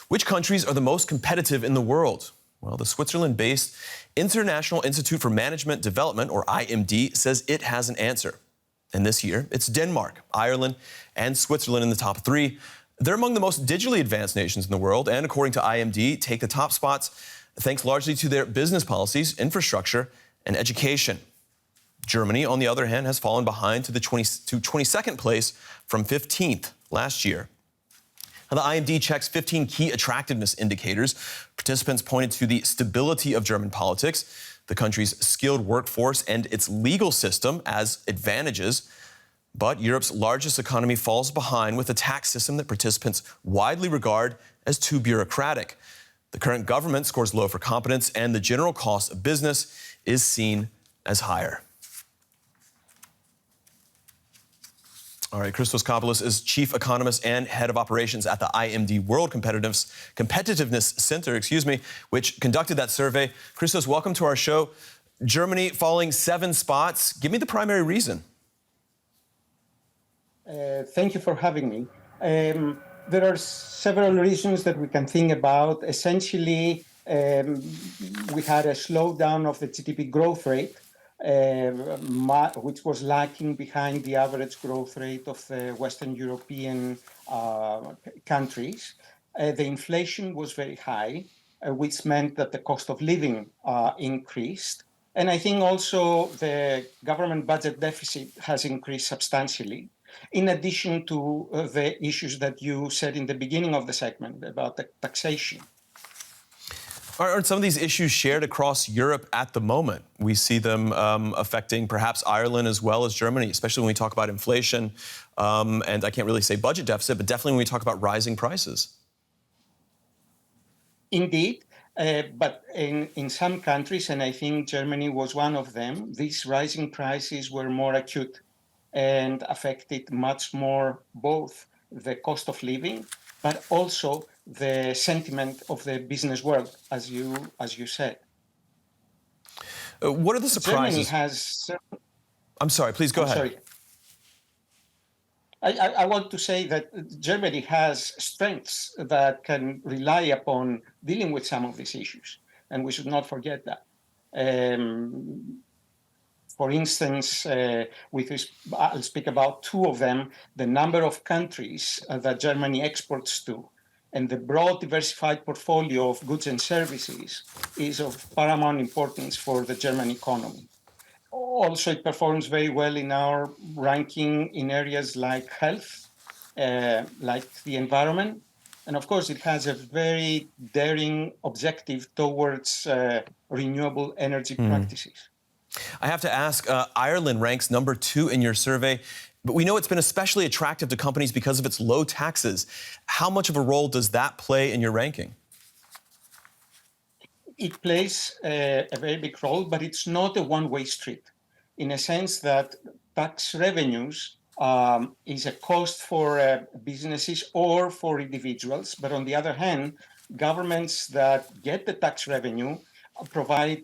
Which countries are the most competitive in the world? Well, the Switzerland-based International Institute for Management Development, or IMD, says it has an answer. And this year, it's Denmark, Ireland, and Switzerland in the top three. They're among the most digitally advanced nations in the world, and according to IMD, take the top spots thanks largely to their business policies, infrastructure, and education. Germany, on the other hand, has fallen behind to 22nd place from 15th last year. Now, the IMD checks 15 key attractiveness indicators. Participants pointed to the stability of German politics, the country's skilled workforce, and its legal system as advantages. But Europe's largest economy falls behind with a tax system that participants widely regard as too bureaucratic. The current government scores low for competence, and the general cost of business is seen as higher. All right, Christos Kopoulos is chief economist and head of operations at the IMD World Competitiveness Center, which conducted that survey. Christos, welcome to our show. Germany falling 7 spots. Give me the primary reason. Thank you for having me. There are several reasons that we can think about. Essentially, we had a slowdown of the GDP growth rate, which was lagging behind the average growth rate of the Western European countries. The inflation was very high, which meant that the cost of living increased. And I think also the government budget deficit has increased substantially, in addition to the issues that you said in the beginning of the segment about the taxation. Are some of these issues shared across Europe at the moment? We see them affecting perhaps Ireland as well as Germany, especially when we talk about inflation, and I can't really say budget deficit, but definitely when we talk about rising prices. Indeed, but in some countries, and I think Germany was one of them, these rising prices were more acute and affected much more both the cost of living, but also the sentiment of the business world, as you said. What are the surprises? Germany has... I'm sorry, please go ahead. Sorry. I want to say that Germany has strengths that can rely upon dealing with some of these issues, and we should not forget that. For instance, I'll speak about 2 of them: the number of countries that Germany exports to, and the broad diversified portfolio of goods and services is of paramount importance for the German economy. Also, it performs very well in our ranking in areas like health, like the environment. And of course, it has a very daring objective towards renewable energy practices. I have to ask, Ireland ranks number 2 in your survey, but we know it's been especially attractive to companies because of its low taxes. How much of a role does that play in your ranking? It plays a very big role, but it's not a one-way street, in a sense that tax revenues is a cost for businesses or for individuals. But on the other hand, governments that get the tax revenue provide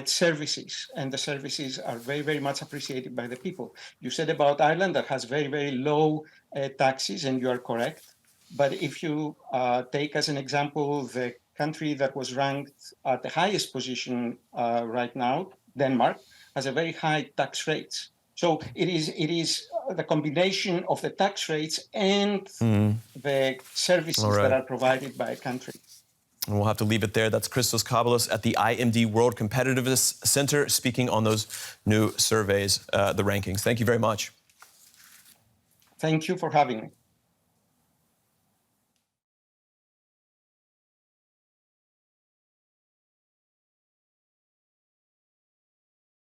services, and the services are very, very much appreciated by the people. You said about Ireland that has very, very low taxes, and you are correct. But if you take as an example the country that was ranked at the highest position right now, Denmark, has a very high tax rates. So it is the combination of the tax rates and the services that are provided by a country. And we'll have to leave it there. That's Christos Kopoulos at the IMD World Competitiveness Center speaking on those new surveys, the rankings. Thank you very much. Thank you for having me.